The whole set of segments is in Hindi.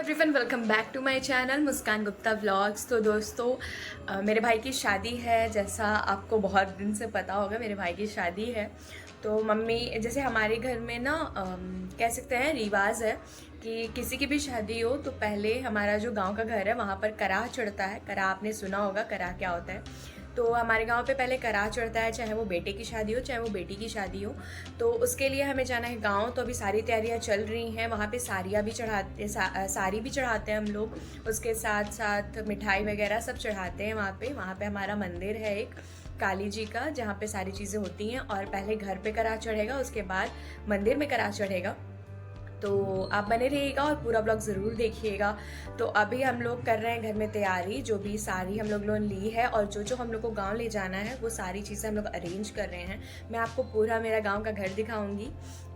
Everyone, welcome back to my channel Muskan Gupta vlogs. तो दोस्तों मेरे भाई की शादी है। जैसा आपको बहुत दिन से पता होगा, मेरे भाई की शादी है। तो मम्मी, जैसे हमारे घर में ना कह सकते हैं रिवाज है कि किसी की भी शादी हो तो पहले हमारा जो गांव का घर है वहाँ पर कराह चढ़ता है। कराह आपने सुना होगा, कराह क्या होता है। तो हमारे गांव पे पहले कराह चढ़ता है, चाहे वो बेटे की शादी हो चाहे वो बेटी की शादी हो। तो उसके लिए हमें जाना है गांव। तो अभी सारी तैयारियां चल रही हैं। वहाँ पे सारियाँ भी चढ़ाते सारी भी चढ़ाते हैं हम लोग। उसके साथ साथ मिठाई वगैरह सब चढ़ाते हैं वहाँ पे हमारा मंदिर है एक काली जी का, जहाँ पे सारी चीज़ें होती हैं। और पहले घर पे कराह चढ़ेगा, उसके बाद मंदिर में कराह चढ़ेगा। तो आप बने रहिएगा और पूरा ब्लॉग ज़रूर देखिएगा। तो अभी हम लोग कर रहे हैं घर में तैयारी। जो भी साड़ी हम लोग ली है और जो हम लोग को गांव ले जाना है वो सारी चीज़ें हम लोग अरेंज कर रहे हैं। मैं आपको पूरा मेरा गांव का घर दिखाऊंगी,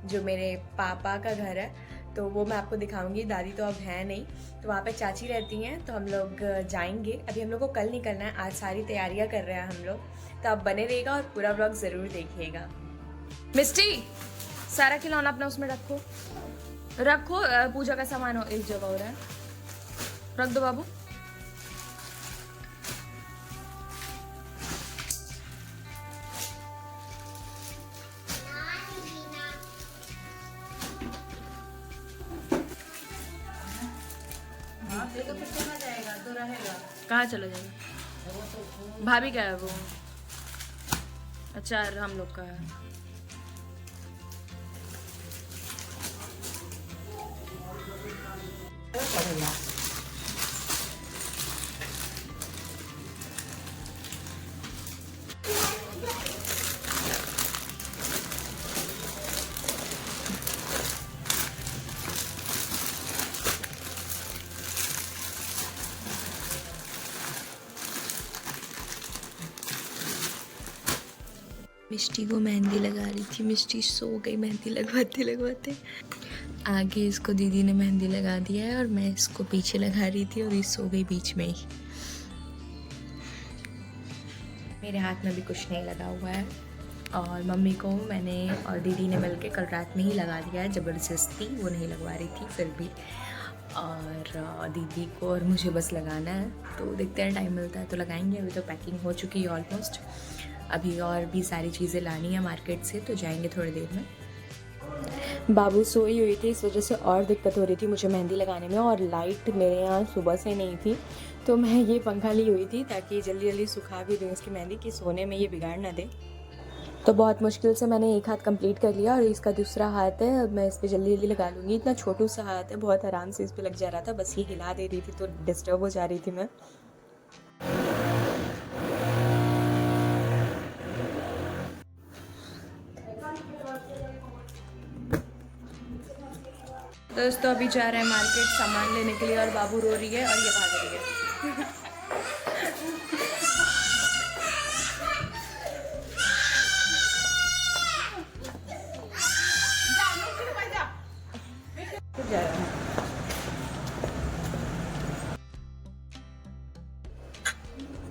जो मेरे पापा का घर है तो वो मैं आपको दिखाऊंगी। दादी तो अब है नहीं, तो वहाँ पे चाची रहती हैं। तो हम लोग जाएंगे। अभी हम लोग को कल निकलना है, आज सारी तैयारियाँ कर रहे हैं हम लोग। तो आप बने रहिएगा और पूरा ब्लॉग ज़रूर देखिएगा। मिस्टी, सारा खिलौना अपना उसमें रखो रखो। पूजा का सामान हो एक जगह हो रहा है, रख दो बाबू। तो फिर चला जाएगा तो रहेगा। कहाँ चला जाएगा? भाभी का है वो, अचार हम लोग का है। मिष्टी को मेहंदी लगा रही थी। मिष्टी सो गई मेहंदी लगवाते लगवाते। आगे इसको दीदी ने मेहंदी लगा दिया है और मैं इसको पीछे लगा रही थी और ये सो गई बीच में ही। मेरे हाथ में भी कुछ नहीं लगा हुआ है और मम्मी को मैंने और दीदी ने मिलके कल रात में ही लगा दिया है। ज़बरदस्ती वो नहीं लगवा रही थी फिर भी। और दीदी को और मुझे बस लगाना है। तो देखते हैं, टाइम मिलता है तो लगाएंगे। अभी तो पैकिंग हो चुकी है ऑलमोस्ट। अभी और भी सारी चीज़ें लानी है मार्केट से, तो जाएंगे थोड़ी देर में। बाबू सोई हुई थी, इस वजह से और दिक्कत हो रही थी मुझे मेहंदी लगाने में। और लाइट मेरे यहाँ सुबह से नहीं थी, तो मैं ये पंखा ली हुई थी ताकि जल्दी जल्दी सुखा भी दूँ इसकी मेहंदी, कि सोने में ये बिगाड़ ना दे। तो बहुत मुश्किल से मैंने एक हाथ कंप्लीट कर लिया और इसका दूसरा हाथ है। अब मैं इस पर जल्दी जल्दी लगा लूँगी। इतना छोटू सा हाथ है, बहुत आराम से इस पर लग जा रहा था। बस ये हिला दे रही थी तो डिस्टर्ब हो जा रही थी मैं। दोस्तों अभी जा रहे हैं मार्केट सामान लेने के लिए और बाबू रो रही है और ये भाग रही है।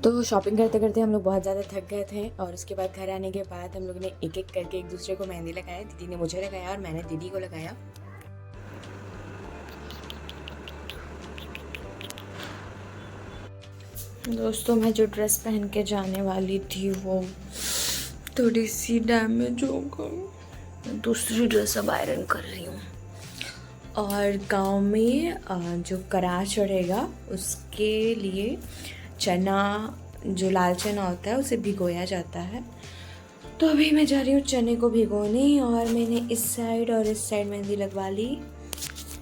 तो शॉपिंग करते करते हम लोग बहुत ज़्यादा थक गए थे और उसके बाद घर आने के बाद हम लोग ने एक एक करके एक दूसरे को मेहंदी लगाया। दीदी ने मुझे लगाया और मैंने दीदी को लगाया। दोस्तों मैं जो ड्रेस पहन के जाने वाली थी वो थोड़ी सी डैमेज हो गई। दूसरी ड्रेस अब आयरन कर रही हूँ। और गांव में जो कराह चढ़ेगा उसके लिए चना, जो लाल चना होता है, उसे भिगोया जाता है। तो अभी मैं जा रही हूँ चने को भिगोने। और मैंने इस साइड और इस साइड मेहंदी लगवा ली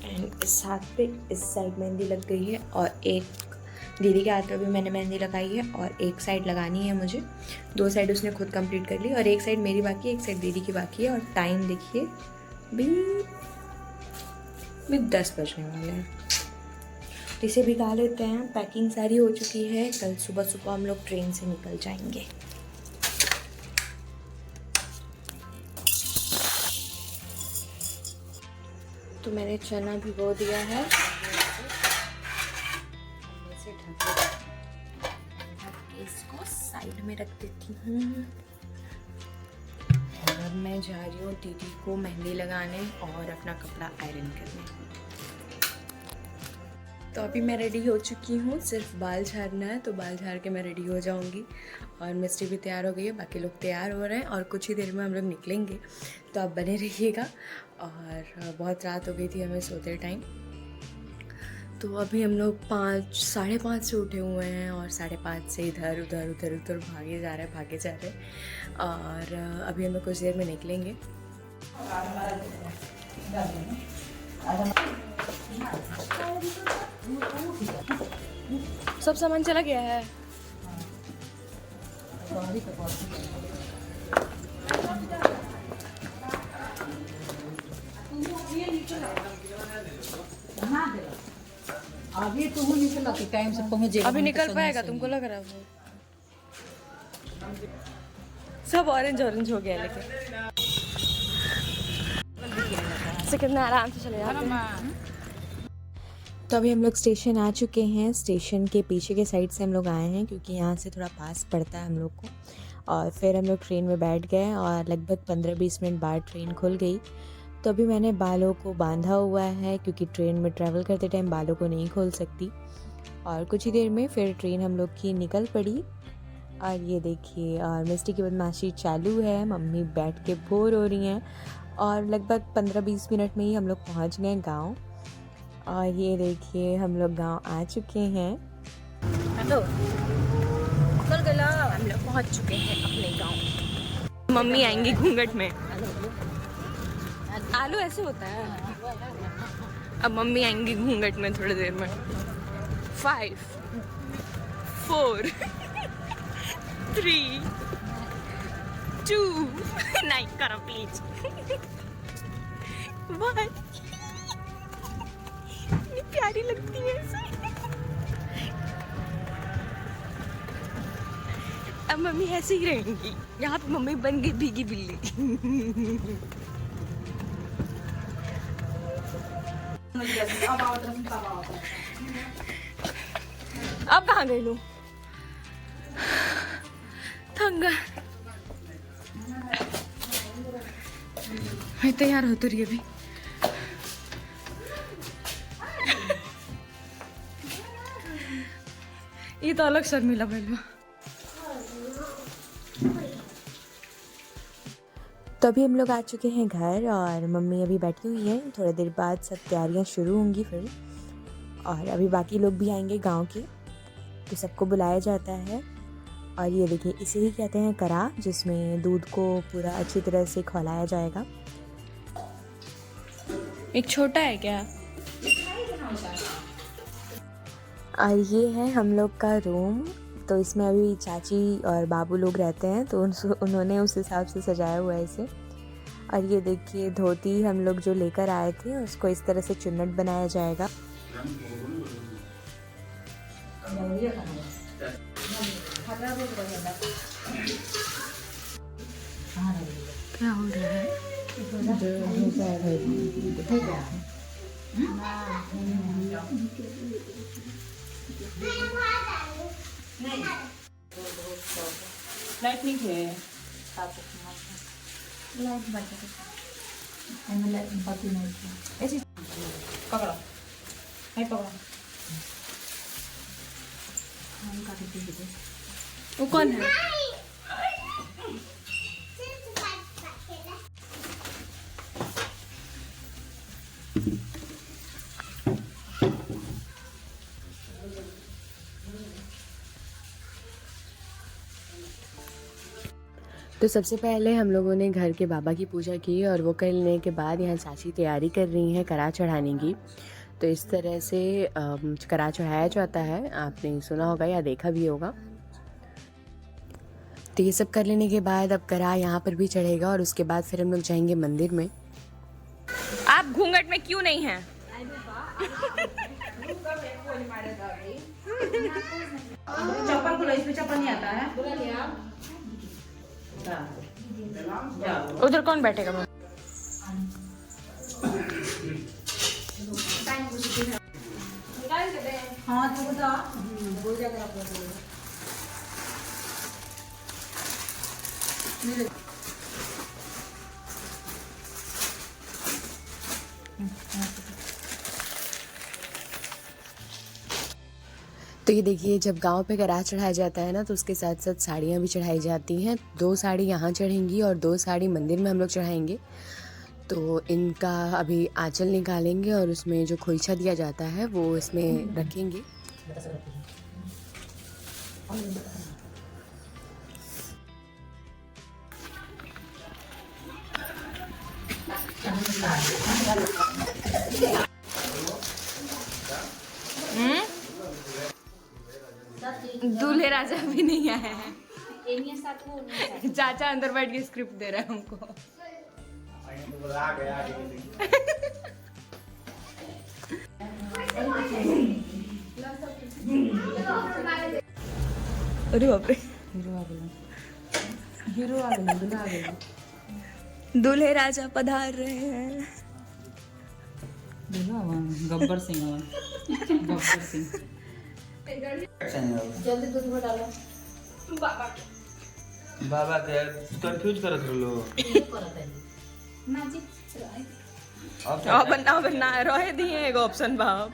एंड इस हाथ पे इस साइड मेहंदी लग गई है। और एक दीदी के हाथ पे भी मैंने मेहंदी लगाई है और एक साइड लगानी है मुझे। 2 साइड उसने खुद कंप्लीट कर ली और एक साइड मेरी बाकी है, एक साइड दीदी की बाकी है। और टाइम देखिए भी 10 बजने वाले हैं। इसे भिगा लेते हैं। पैकिंग सारी हो चुकी है। कल सुबह सुबह हम लोग ट्रेन से निकल जाएंगे। तो मैंने चना भिगो दिया है। इसे ढक के इसको साइड में रख देती हूँ। और अब मैं जा रही हूँ दीदी को मेहंदी लगाने और अपना कपड़ा आयरन करने। तो अभी मैं रेडी हो चुकी हूँ, सिर्फ बाल झाड़ना है, तो बाल झाड़ के मैं रेडी हो जाऊँगी। और मिस्टी भी तैयार हो गई है, बाकी लोग तैयार हो रहे हैं और कुछ ही देर में हम लोग निकलेंगे, तो आप बने रहिएगा। और बहुत रात हो गई थी हमें सोते टाइम, तो अभी हम लोग 5, 5:30 से उठे हुए हैं और 5:30 से इधर उधर उधर उधर भागे जा रहे हैं। और अभी हम लोग कुछ देर में निकलेंगे। सब सामान चला गया है। अभी तो हूँ निकला कि टाइम से पहुँच जाएगा। अभी निकल पाएगा तुमको लग रहा है? वो सब ऑरेंज ऑरेंज हो गया, लेकिन से कितना आराम से चले जाते हैं। तो अभी हम लोग स्टेशन आ चुके हैं। स्टेशन के पीछे के साइड से हम लोग आए हैं क्योंकि यहाँ से थोड़ा पास पड़ता है हम लोग को। और फिर हम लोग ट्रेन में बैठ गए और लगभग 15-20 मिनट बाद ट्रेन खुल गई। तो अभी मैंने बालों को बांधा हुआ है क्योंकि ट्रेन में ट्रैवल करते टाइम बालों को नहीं खोल सकती। और कुछ ही देर में फिर ट्रेन हम लोग की निकल पड़ी। और ये देखिए, और मिस्टी की बदमाशी चालू है। मम्मी बैठ के बोर हो रही हैं। और लगभग 15-20 मिनट में ही हम लोग पहुँच गए गाँव। और ये देखिए, हम लोग गांव आ चुके हैं। हेलो, हम लोग पहुंच चुके हैं अपने गांव। मम्मी आएंगी घूंघट में। आलू ऐसे होता है। अब मम्मी आएंगी घूंघट में थोड़ी देर में। 5, 4, 3, 2 नहीं करो प्लीज। 1 प्यारी लगती है ऐसे। अब मम्मी ऐसे ही रहेंगी। यहाँ पे मम्मी बन गई भीगी बिल्ली। अब कहाँ गई लो? थक गए। मैं तैयार हो तो रही अभी। ये तो अलग शर्मिला पहलू। तो अभी हम लोग आ चुके हैं घर और मम्मी अभी बैठी हुई हैं। थोड़ी देर बाद सब तैयारियां शुरू होंगी फिर। और अभी बाकी लोग भी आएंगे गांव के, तो सबको बुलाया जाता है। और ये देखिए, इसे ही कहते हैं करा, जिसमें दूध को पूरा अच्छी तरह से खौलाया जाएगा। एक छोटा है क्या? और ये है हम लोग का रूम। तो इसमें अभी चाची और बाबू लोग रहते हैं, तो उन्होंने उस हिसाब से सजाया हुआ है इसे। और ये देखिए, धोती हम लोग जो लेकर आए थे उसको इस तरह से चुन्नट बनाया जाएगा। क्या हो रहा है? लाइट नहीं है। लाइट बाकी नहीं ऐसी पकड़ो, नहीं पकड़ो। वो कौन है? तो सबसे पहले हम लोगों ने घर के बाबा की पूजा की और वो करने के बाद यहाँ चाची तैयारी कर रही हैं करा चढ़ाने की। तो इस तरह से करा चढ़ाया जाता है, आपने सुना होगा या देखा भी होगा। तो ये सब कर लेने के बाद अब करा यहाँ पर भी चढ़ेगा और उसके बाद फिर हम लोग जाएंगे मंदिर में। आप घूंघट में क्यों नहीं हैं? चप्पल को इसमें चप्पल नहीं आता है। उधर कौन बैठेगा? हाँ तो बता बोल जाएगा तो ये देखिए, जब गांव पे गराह चढ़ाया जाता है ना, तो उसके साथ साथ साड़ियाँ भी चढ़ाई जाती हैं। 2 साड़ी यहाँ चढ़ेंगी और 2 साड़ी मंदिर में हम लोग चढ़ाएंगे। तो इनका अभी आंचल निकालेंगे और उसमें जो खोइछा दिया जाता है वो इसमें रखेंगे। दूल्हे राजा भी नहीं आया है। चाचा अंदर बैठ के स्क्रिप्ट दे रहे हैं हमको। अरे बाप रे, हीरो आ गया, दूल्हा आ गया। दूल्हे राजा पधार रहे हैं। गब्बर सिंह, गब्बर सिंह। जल्दी दूध में डालो। बाबा के कंफ्यूज करत रहलो। अब ना रहे दिए एगो ऑप्शन बाप।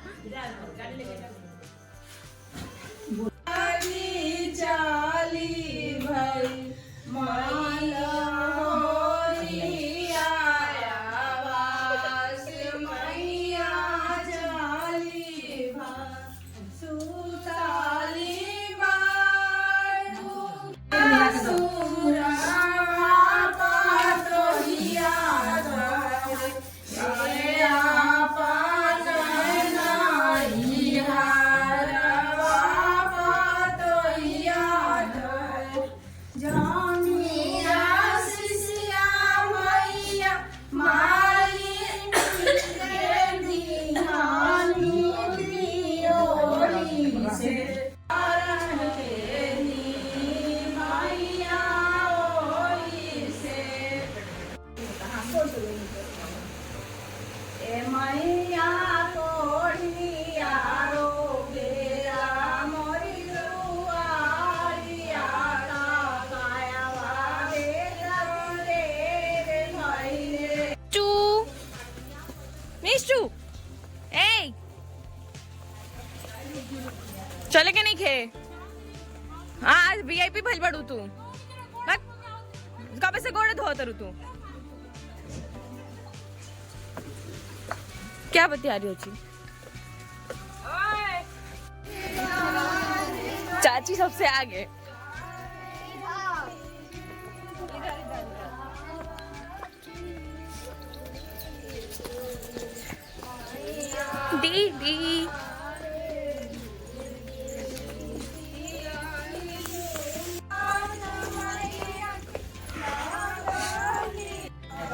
चले के नहीं खे? हाँ, आज वीआईपी भइल बड़ू तू। कब से गोड़े धो तरू तू? क्या बतिया रही हो ची? चाची सबसे आगे। दीदी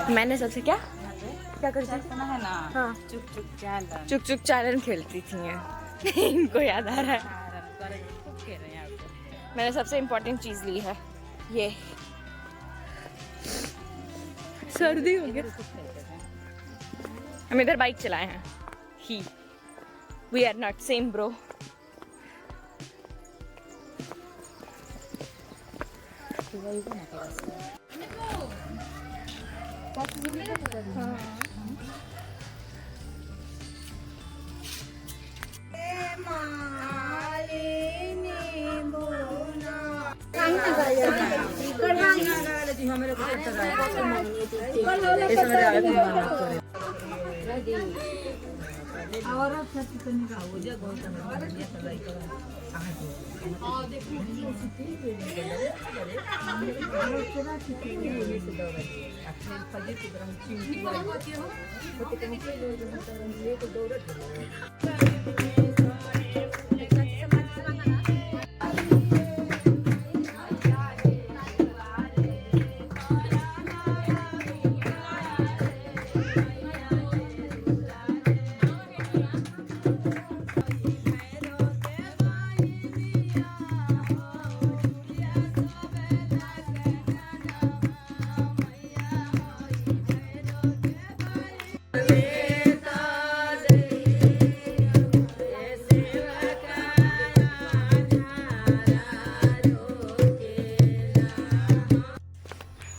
मैंने सबसे क्या करती थी है ना? हाँ, चुक चुक चालन खेलती थी। इनको याद आ रहा है। मैंने सबसे इम्पोर्टेंट चीज ली है ये। सर्दी हो गई। हम इधर बाइक चलाए हैं। We are not same bro.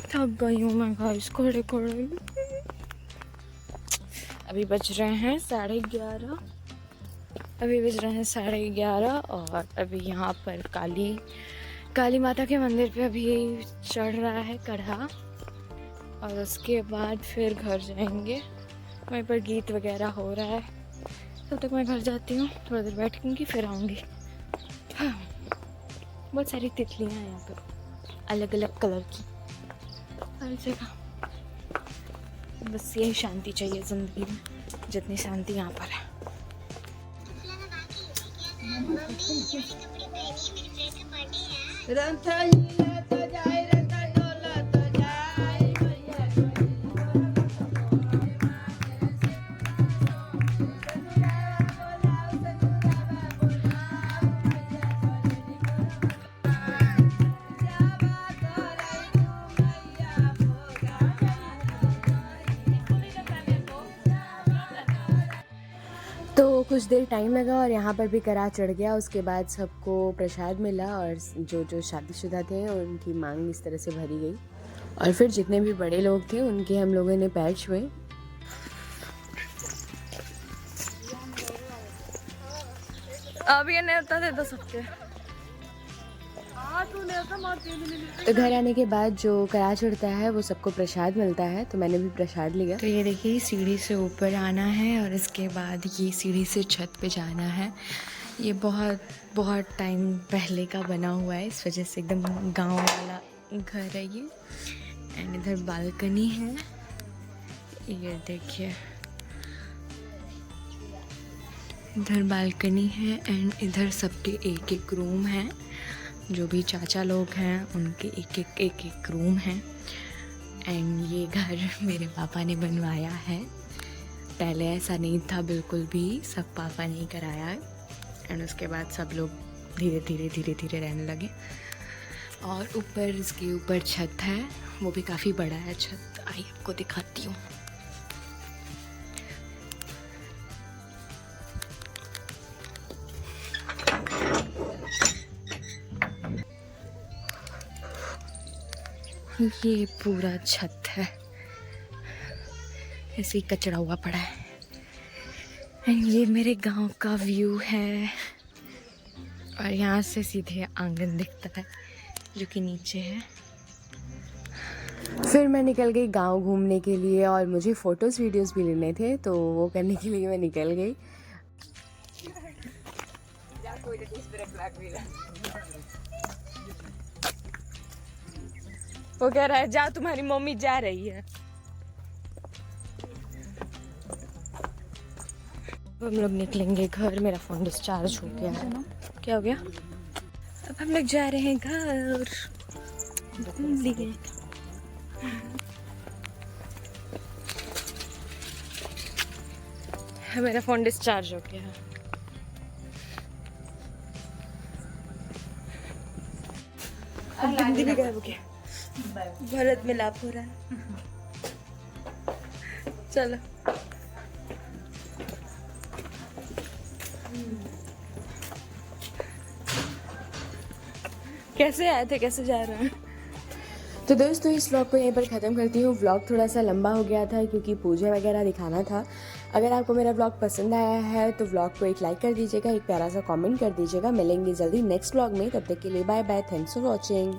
थक गई हूँ मैं गाइस, खड़े अभी बज रहे हैं 11:30। अभी बज रहे हैं 11:30 और अभी यहाँ पर काली माता के मंदिर पे अभी चढ़ रहा है कढ़ा और उसके बाद फिर घर जाएंगे। वहीं पर गीत वगैरह हो रहा है। तब तक मैं घर जाती हूँ, थोड़ा देर बैठूँगी फिर आऊँगी। हाँ, बहुत सारी तितलियाँ हैं यहाँ पर, अलग अलग कलर की हर जगह। बस यही शांति चाहिए ज़िंदगी में, जितनी शांति यहाँ पर है। तो कुछ देर टाइम लगा और यहाँ पर भी करा चढ़ गया। उसके बाद सबको प्रसाद मिला और जो शादीशुदा थे उनकी मांग इस तरह से भरी गई। और फिर जितने भी बड़े लोग थे उनके हम लोगों ने पैर छुए। अभी नहीं होता थे तो सबके। तो घर आने के बाद जो करा चढ़ता है वो सबको प्रसाद मिलता है, तो मैंने भी प्रसाद लिया। तो ये देखिए सीढ़ी से ऊपर आना है और इसके बाद ये सीढ़ी से छत पे जाना है। ये बहुत टाइम पहले का बना हुआ है, इस वजह से एकदम गांव वाला घर है ये। एंड इधर बालकनी है, ये देखिए इधर बालकनी है। एंड इधर सबके एक एक रूम है, जो भी चाचा लोग हैं उनके एक एक रूम है। एंड ये घर मेरे पापा ने बनवाया है, पहले ऐसा नहीं था बिल्कुल भी, सब पापा ने ही कराया है। एंड उसके बाद सब लोग धीरे धीरे रहने लगे। और ऊपर इसके ऊपर छत है, वो भी काफ़ी बड़ा है छत, आइए आपको दिखाती हूँ। ये पूरा छत है, ऐसे ही कचरा हुआ पड़ा है। एंड ये मेरे गांव का व्यू है और यहाँ से सीधे आंगन दिखता है जो कि नीचे है। फिर मैं निकल गई गांव घूमने के लिए और मुझे फ़ोटोज़ वीडियोज़ भी लेने थे, तो वो करने के लिए मैं निकल गई। वो कह रहा है जा, तुम्हारी मम्मी जा रही है। अब हम लोग निकलेंगे घर, मेरा फ़ोन डिस्चार्ज हो गया है। क्या हो गया? अब हम लोग जा रहे हैं घर। मेरा फ़ोन डिस्चार्ज हो गया है। अब बिंदी भी गायब हो गया, भरत में लाभ हो रहा है। चलो कैसे आए थे, कैसे जा रहे हैं? तो दोस्तों इस व्लॉग को यहीं पर ख़त्म करती हूँ। व्लॉग थोड़ा सा लंबा हो गया था क्योंकि पूजा वगैरह दिखाना था। अगर आपको मेरा व्लॉग पसंद आया है तो व्लॉग को एक लाइक कर दीजिएगा, एक प्यारा सा कमेंट कर दीजिएगा। मिलेंगे जल्दी नेक्स्ट व्लॉग में, तब तक के लिए bye bye, thanks for watching.